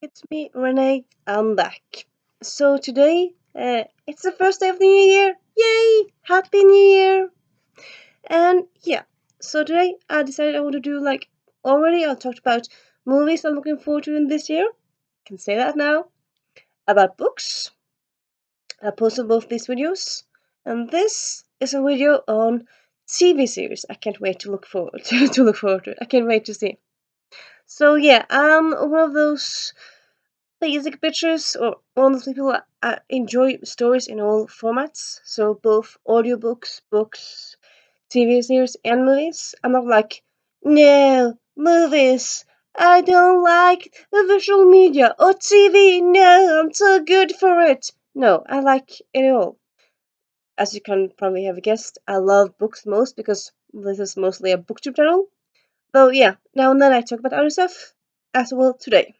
It's me, Renee. I'm back. So today, it's the first day of the new year. Yay! Happy New Year! And yeah, so today I decided I want to do already I talked about movies I'm looking forward to in this year. Can say that now. About books. I posted both these videos, and this is a video on TV series. I can't wait to look forward to look forward to. I can't wait to see. So yeah, I'm one of those basic bitches or one of those people that enjoy stories in all formats. So both audiobooks, books, TV series, and movies. I'm not like, no, movies. I don't like the visual media or TV. No, I'm too good for it. No, I like it all. As you can probably have guessed, I love books most because this is mostly a booktube channel. Though, yeah, now and then I talk about other stuff as well today.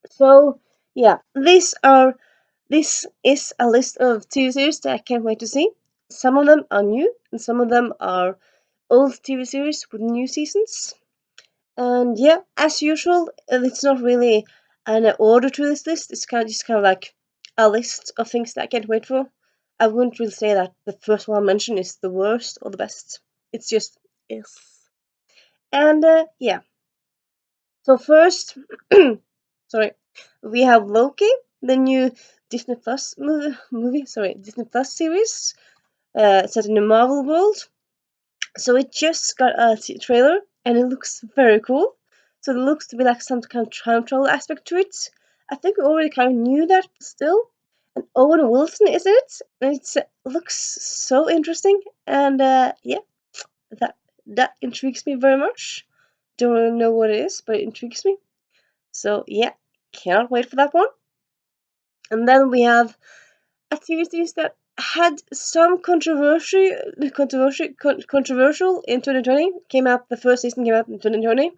So, yeah, this is a list of TV series that I can't wait to see. Some of them are new, and some of them are old TV series with new seasons. And yeah, as usual, it's not really an order to this list. It's kind of like a list of things that I can't wait for. I wouldn't really say that the first one I mentioned is the worst or the best. It's just is. And yeah, so first, sorry, we have Loki, the new Disney Plus Disney Plus series, set in the Marvel world. So it just got a trailer, and it looks very cool. So it looks to be like some kind of time travel aspect to it. I think we already kind of knew that, but still. And Owen Wilson is in it, and it looks so interesting. And yeah, that that intrigues me very much. Don't really know what it is, but it intrigues me. So yeah, cannot wait for that one. And then we have activities that had some controversial in 2020. Came out the first season came out in 2020,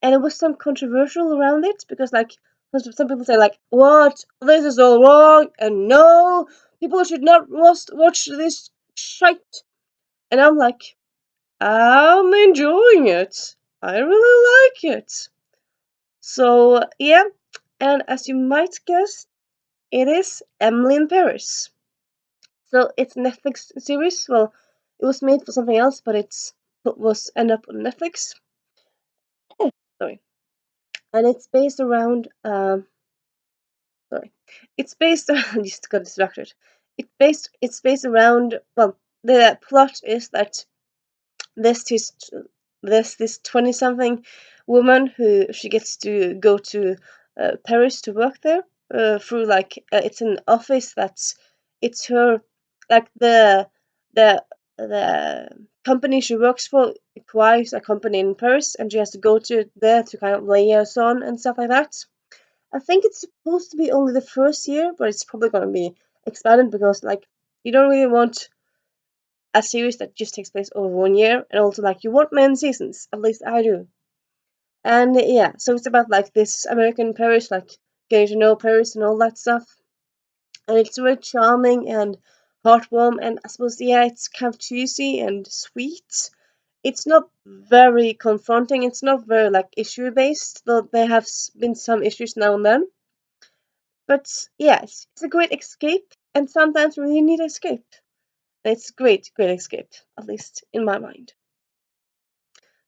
and there was some controversial around it because some people say like, "What? This is all wrong," and no, people should not watch this shite. And I'm like, I'm enjoying it. I really like it. So yeah, and as you might guess, it is Emily in Paris. So it's a Netflix series. Well, it was made for something else, but it was end up on Netflix. Sorry, and it's based around. Sorry, it's based. I just got distracted. It's based around. Well, the plot is that there's this there's this 20-something woman who she gets to go to Paris to work there through it's an office that's it's her like the company she works for acquires a company in Paris, and she has to go to there to kind of liaison and stuff like that. I think it's supposed to be only the first year, but it's probably going to be expanded because you don't really want a series that just takes place over 1 year, and also you want many seasons. At least I do. And yeah, so it's about this American Paris, getting to know Paris and all that stuff. And it's very charming and heartwarming, and I suppose yeah, it's kind of cheesy and sweet. It's not very confronting. It's not very issue based, though there have been some issues now and then. But yeah, it's a great escape, and sometimes we really need escape. And it's a great escape, at least in my mind.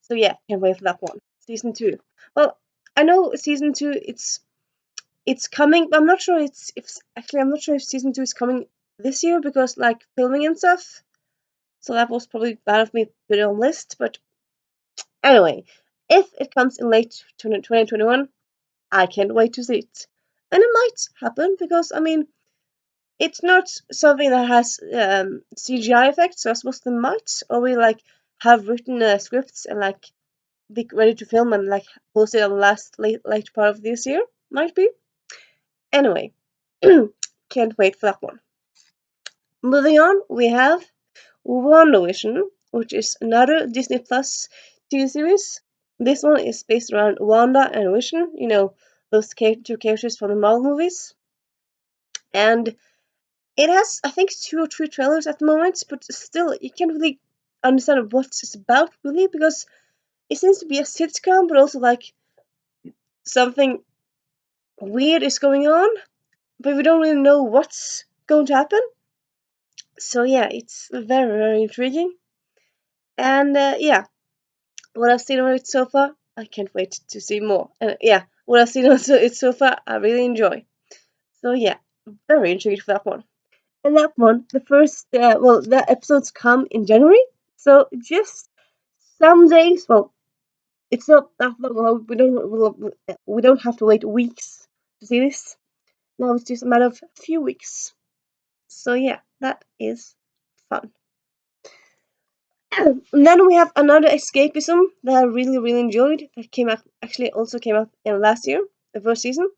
So yeah, can't wait for that one. Season two. Well, I know season two. It's coming, but I'm not sure. I'm not sure if season two is coming this year because filming and stuff. So that was probably bad of me to put it on list. But anyway, if it comes in late 2021, I can't wait to see it. And it might happen because I mean it's not something that has CGI effects. So I suppose they might, or we have written scripts and be ready to film and post it on the late part of this year. Might be. Anyway, can't wait for that one. Moving on, we have WandaVision, which is another Disney Plus TV series. This one is based around Wanda and Vision, those two characters from the Marvel movies. And it has, I think, 2 or 3 trailers at the moment, but still, you can't really understand what it's about, really, because it seems to be a sitcom, but also something weird is going on, but we don't really know what's going to happen. So yeah, it's very, very intriguing. And yeah, what I've seen of it so far, I can't wait to see more. And yeah, what I've seen of it so far, I really enjoy. So yeah, very intrigued for that one. And that one, the first, the episodes come in January. So just some days, well, it's not that long. We don't have to wait weeks to see this. Now it's just a matter of a few weeks. So yeah, that is fun. And then we have another escapism that I really, really enjoyed. That came out actually also came out in last year, the first season,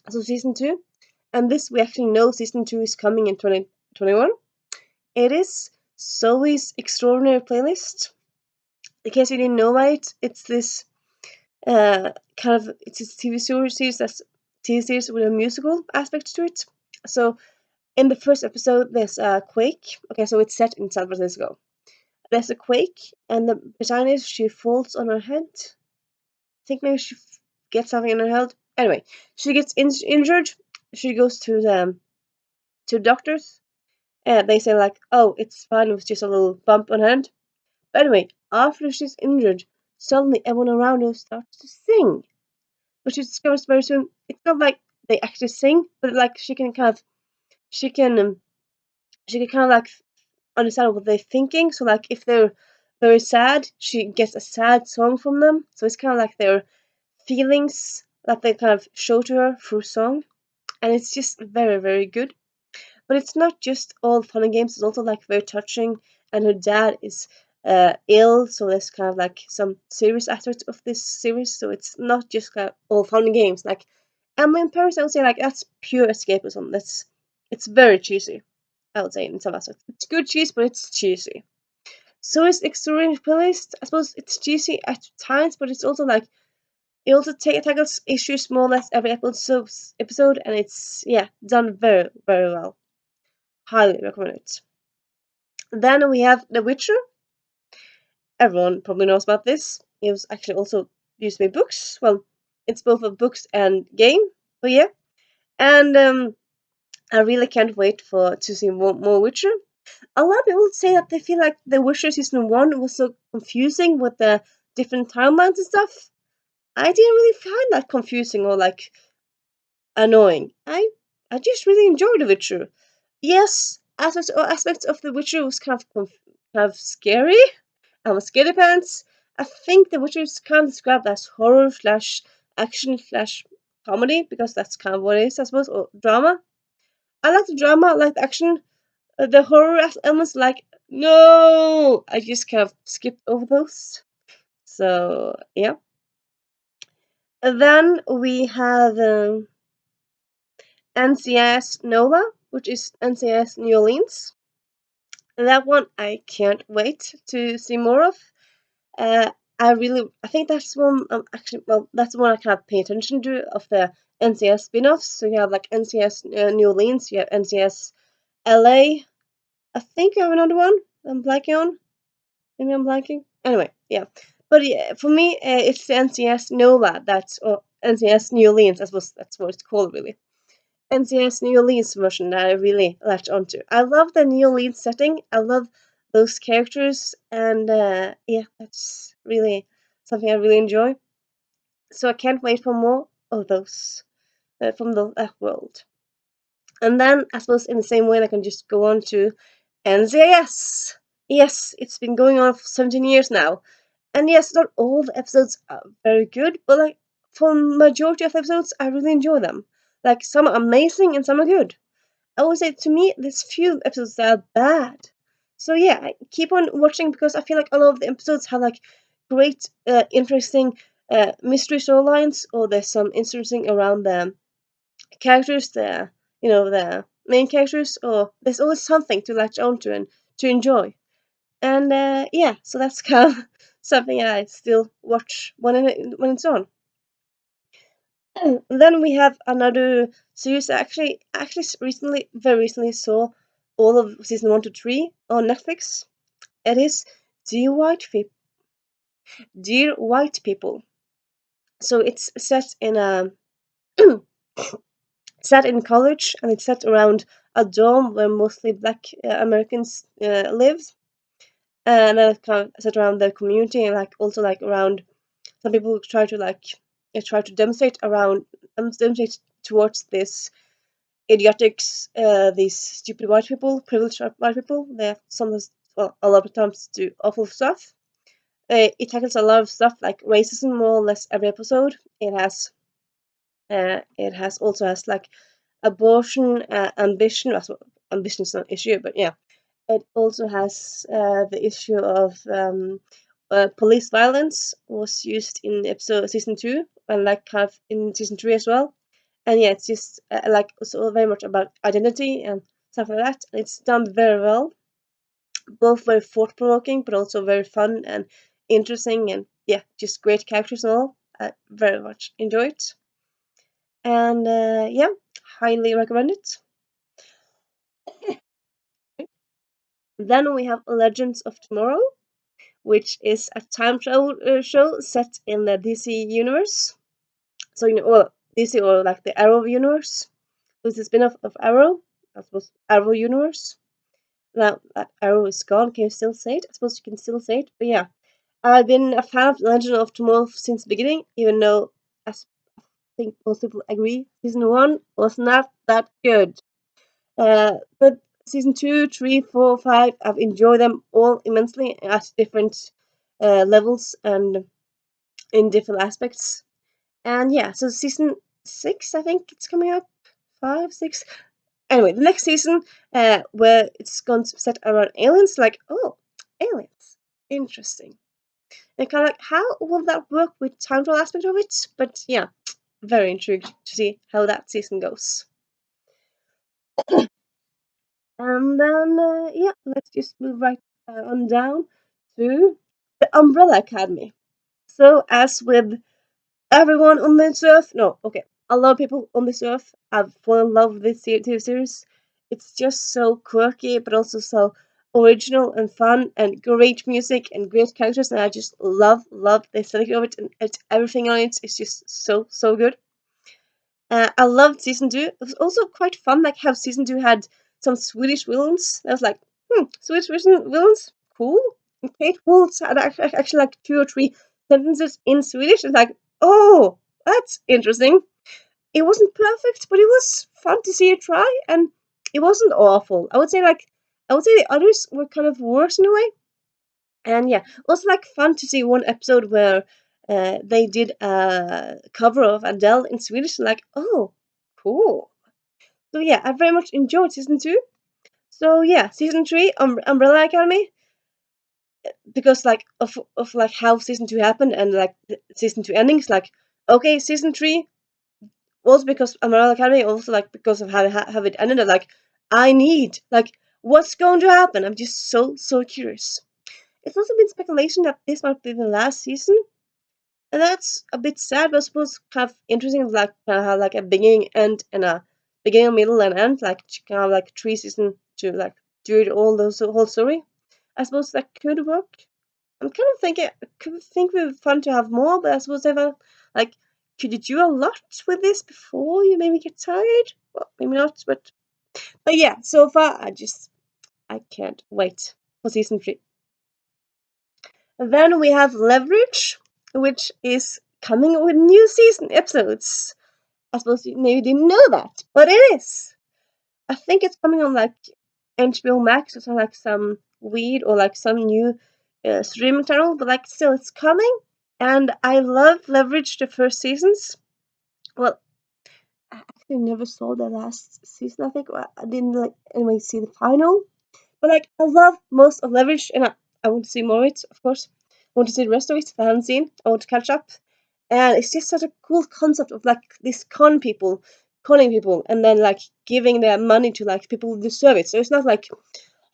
so season two. And this we actually know season two is coming in 2021. It is Zoe's Extraordinary Playlist. In case you didn't know about it, it's this it's a TV series with a musical aspect to it. So in the first episode, there's a quake. Okay, so it's set in San Francisco. There's a quake, and the protagonist she falls on her head. I think maybe she gets something in her head. Anyway, she gets injured. She goes to doctors. They say like, "Oh, it's fine. It was just a little bump on her head." But anyway, after she's injured, suddenly everyone around her starts to sing. But she discovers very soon it's not like they actually sing, but like she can she can kind of like understand what they're thinking. So like if they're very sad, she gets a sad song from them. So it's kind of like their feelings that they kind of show to her through song, and it's just very, very good. But it's not just all fun and games; it's also like very touching. And her dad is ill, so there's kind of like some serious aspects of this series. So it's not just kind of all fun and games. Like Emily in Paris, I would say like that's pure escapism. It's very cheesy. I would say in some aspects, it's good cheese, but it's cheesy. So is Extraordinary Playlist. I suppose it's cheesy at times, but it's also like it also tackles issues more or less every episode, and it's yeah done very, very well. Highly recommend it. Then we have The Witcher. Everyone probably knows about this. It was actually also used to be books. Well, it's both a books and game. But yeah, and I really can't wait for to see more Witcher. A lot of people say that they feel like The Witcher season one was so confusing with the different timelines and stuff. I didn't really find that confusing or like annoying. I just really enjoyed The Witcher. Yes, aspects of The Witcher was kind of scary. I was scaredy pants. I think The Witcher is kind of described as horror slash action slash comedy because that's kind of what it is, I suppose, or drama. I like the drama, I like the action. The horror elements, like no, I just kind of skipped over those. So yeah. And then we have NCIS NOLA, which is NCIS New Orleans. That one I can't wait to see more of. Uh, I think that's one. Actually, well, that's the one I kind of pay attention to of the NCS spin-offs. So you have like NCS New Orleans, you have NCS LA. I think you have another one. I'm blanking on. Maybe I'm blanking. Anyway, yeah. But yeah, for me, it's the NCS NOLA. That's or NCS New Orleans. I suppose that's what it's called, really. NCS New Orleans version that I really latched onto. I love the New Orleans setting. I love those characters, and yeah, that's really something I really enjoy. So I can't wait for more of those from that world. And then I suppose in the same way, I can just go on to NCIS. Yes, it's been going on for 17 years now, and yes, not all the episodes are very good, but like for majority of the episodes, I really enjoy them. Like some are amazing and some are good. I would say to me, there's few episodes that are bad. So yeah, I keep on watching because I feel like a lot of the episodes have like great, interesting mystery storylines, or there's some interesting around the characters, the main characters, or there's always something to latch onto and to enjoy. And yeah, so that's kind of something I still watch when it's on. Then we have another series. I actually very recently saw all of season 1 to 3 on Netflix. It is Dear White People. Dear White People. So it's set in a set in college, and it's set around a dorm where mostly Black Americans live, and then it's kind of set around their community, and like also like around some people who try to like try to demonstrate around demonstrate towards this idiotics, these stupid white people, privileged white people. They sometimes, well, a lot of times do awful stuff. It tackles a lot of stuff like racism more or less every episode. It has also has like abortion, ambition. Well, ambition is not an issue, but yeah, it also has the issue of police violence was used in episode season 2, and like kind of in season 3 as well. And yeah, it's just like also very much about identity and stuff like that. And it's done very well, both very thought provoking, but also very fun and interesting, and yeah, just great characters and all. I very much enjoy it, and yeah, highly recommend it. Then we have Legends of Tomorrow, which is a time travel show set in the DC universe. So well, DC, or like the Arrow universe. It's a spin-off of Arrow. I suppose Arrow universe. Now that Arrow is gone, can you still say it? I suppose you can still say it, but yeah. I've been a fan of Legend of Tomorrow since the beginning, even though I think most people agree season 1 was not that good. But season 2, 3, 4, 5, I've enjoyed them all immensely at different levels and in different aspects. And yeah, so season 6, I think it's coming up. 5, 6. Anyway, the next season, where it's going to set around aliens, like, oh, aliens. Interesting. And kind of like, how will that work with time travel aspect of it? But yeah, very intrigued to see how that season goes. And then, yeah, let's just move right on down to the Umbrella Academy. So, as with everyone on this earth, no, okay, a lot of people on this earth have fallen in love with this TV series. It's just so quirky, but also so original and fun, and great music and great characters, and I just love the aesthetic of it, and everything on it is just so good. I loved season 2. It was also quite fun, like how season 2 had some Swedish villains. I was like, Swedish villains, cool. And Kate Waltz had actually like 2 or 3 sentences in Swedish. It's like, oh, that's interesting. It wasn't perfect, but it was fun to see it try, and it wasn't awful. I would say the others were kind of worse in a way. And yeah, also like fun to see one episode where they did a cover of Adele in Swedish. Like, oh, cool. So yeah, I very much enjoyed season 2. So yeah, season 3, Umbrella Academy, because like of like how season 2 happened, and like the season 2 endings. Like, okay, season 3, also because Umbrella Academy, also like because of how it ended. Like, I need like what's going to happen. I'm just so curious. It's also been speculation that this might be the last season, and that's a bit sad, but I suppose kind of interesting. Like kind of have like a beginning, end, and a beginning, middle, and end. Like kind of like 3 seasons to like do it all those whole story. I suppose that could work. I'm kind of thinking, I could think it would be fun to have more, but I suppose ever like, could you do a lot with this before you maybe get tired? Well, maybe not, but yeah. So far, I can't wait for season 3. Then we have Leverage, which is coming with new season episodes. I suppose you maybe didn't know that, but it is. I think it's coming on like HBO Max, or some like some weed, or like some new streaming channel, but like still it's coming. And I love Leverage the first seasons. Well, I actually never saw the last season, I think. Well, I didn't like anyway see the final. But like I love most of Leverage, and I want to see more of it, of course. I want to see the rest of it if I haven't seen. I want to catch up. And it's just such a cool concept of like this conning people, and then like giving their money to like people who deserve it. So it's not like,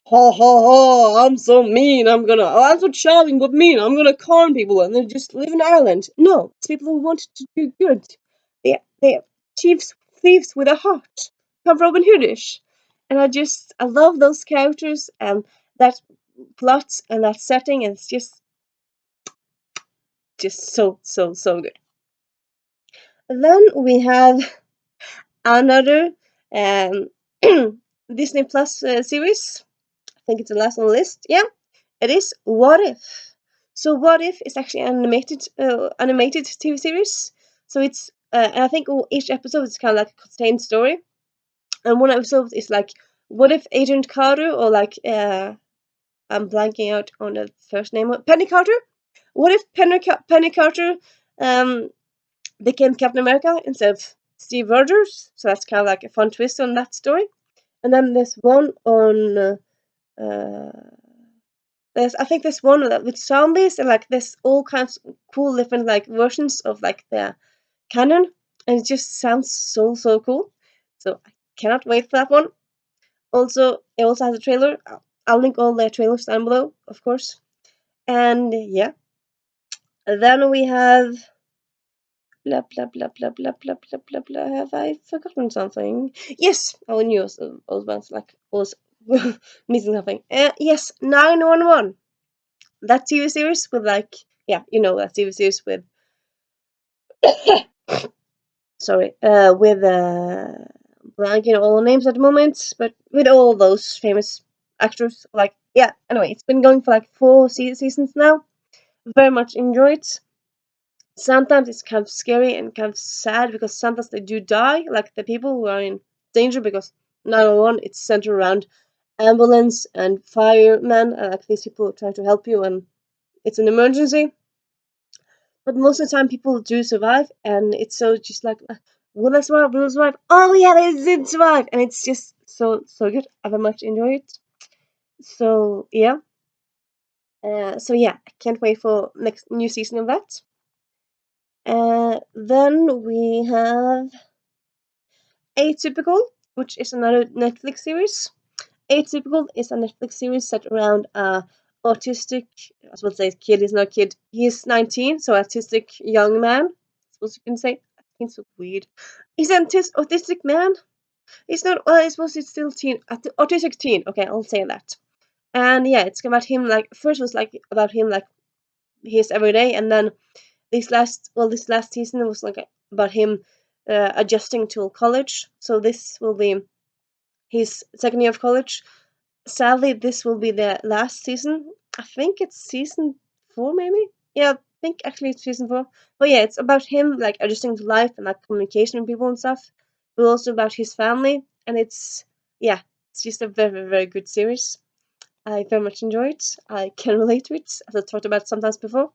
ha ha ha, I'm so mean, I'm so charming but mean, I'm gonna con people and then just live in Ireland. No, it's people who want to do good. They're thieves with a heart. Come Robin Hoodish. And I love those characters and that plot and that setting, and it's just so good. Then we have another um, Disney Plus series. I think it's the last on the list. Yeah, it is What If. So What If is actually an animated TV series. So it's and I think each episode is kind of like a contained story, and one episode is like what if Agent Carter or like I'm blanking out on the first name of Penny Carter. What if Penny Carter um became Captain America instead of Steve Rogers? So that's kind of like a fun twist on that story. And then there's one on I think there's one with zombies, and like there's all kinds of cool different like versions of like the canon, and it just sounds so cool. So I cannot wait for that one. Also, it also has a trailer. I'll link all the trailers down below, of course. And yeah, then we have blah blah blah blah blah blah blah blah blah. Have I forgotten something? Yes, I knew I was like was missing something. Yes, 911. That TV series with like yeah, you know that TV series with sorry, with blanking all the names at the moment, but with all those famous actors. Like yeah, anyway, it's been going for like 4 seasons now. Very much enjoy it. Sometimes it's kind of scary and kind of sad because sometimes they do die, like the people who are in danger because 911 it's centered around ambulance and firemen and like these people try to help you when it's an emergency. But most of the time people do survive, and it's so just like will I survive? Will I survive? Oh yeah, they did survive, and it's just so good. I very much enjoy it. So yeah, I can't wait for next new season of that. Then we have Atypical, which is another Netflix series. Atypical is a Netflix series set around a autistic, I was supposed to say kid, he's not a kid, he's 19, so autistic young man, I suppose you can say. I think it's so weird. He's an autistic man? He's not, well, I suppose he's still teen, autistic teen, okay, I'll say that. And yeah, it's about him, like, first was like about him, like, his everyday, and then this last season was like about him adjusting to college. So this will be his second year of college. Sadly, this will be the last season. I think it's season 4, maybe. Yeah, I think actually it's season 4. But yeah, it's about him like adjusting to life and like communication with people and stuff. But also about his family, and it's just a very good series. I very much enjoy it. I can relate to it, as I talked about sometimes before.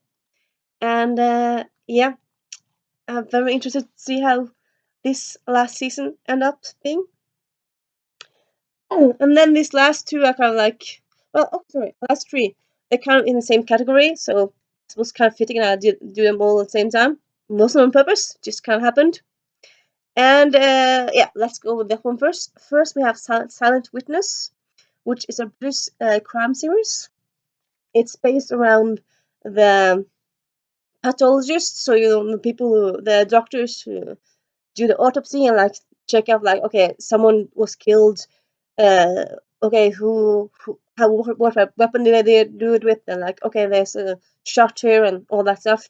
And I'm very interested to see how this last season end up being. And then these last two are kind of like, well, oh, sorry, last three, they're kind of in the same category, so it was kind of fitting and I did do them all at the same time. Mostly on purpose, just kind of happened. And let's go with that one first. First, we have Silent Witness, which is a British crime series. It's based around the pathologists, so you know the people the doctors who do the autopsy and like check out like okay, someone was killed. Uh, okay, who how what weapon did they do it with? And like okay, there's a shot here and all that stuff.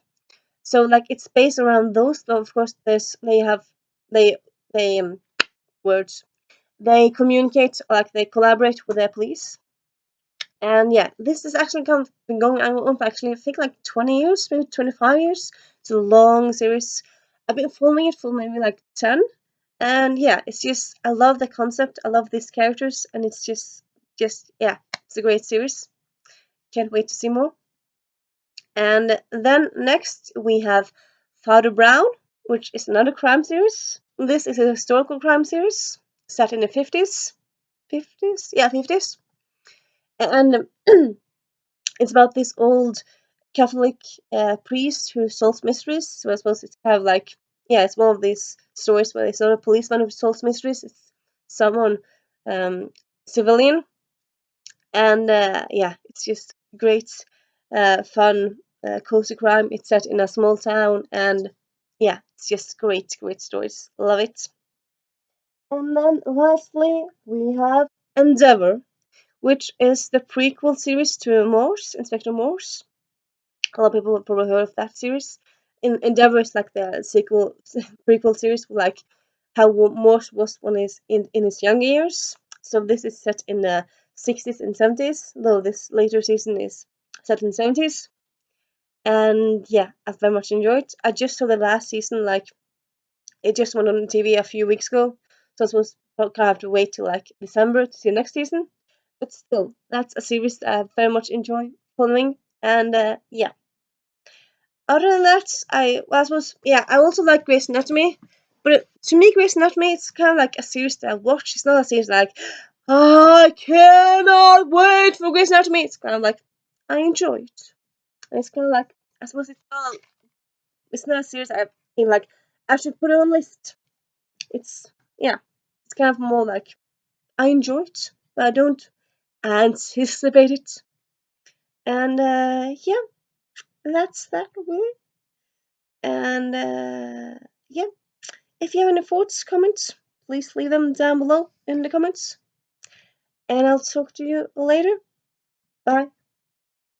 So like it's based around those. But of course, they words they communicate like they collaborate with their police. And yeah, this is actually kind of been going on for actually I think like 20 years, maybe 25 years. It's a long series. I've been following it for maybe like 10. And yeah, it's just I love the concept. I love these characters, and it's just yeah, it's a great series. Can't wait to see more. And then next we have Father Brown, which is another crime series. This is a historical crime series set in the 50s. 50s? Yeah, 50s. And it's about this old Catholic priest who solves mysteries. So I suppose it's kind of like it's one of these stories where it's not a policeman who solves mysteries. It's someone civilian, and it's just great, fun, cozy crime. It's set in a small town, and yeah, it's just great stories. Love it. And then lastly, we have Endeavor, which is the prequel series to Morse, Inspector Morse. A lot of people have probably heard of that series. Endeavor is like the sequel, prequel series with like how Morse was when he's in his young years. So this is set in the 60s and 70s, though this later season is set in the 70s. And yeah, I very much enjoyed. I just saw the last season, like it just went on TV a few weeks ago, so I suppose I'll kind of have to wait till like December to see the next season. But still, that's a series that I very much enjoy following. And yeah, other than that, I suppose yeah, I also like Grey's Anatomy. But to me, Grey's Anatomy it's kind of like a series that I watch. It's not a series like "Oh, I cannot wait for Grey's Anatomy. It's kind of like I enjoy it. And it's kind of like I suppose it's not a series I think like I should put it on a list. It's yeah, it's kind of more like I enjoy it, but I don't anticipate it. And yeah, that's that really. And yeah, if you have any thoughts, comments, please leave them down below in the comments. And I'll talk to you later. Bye.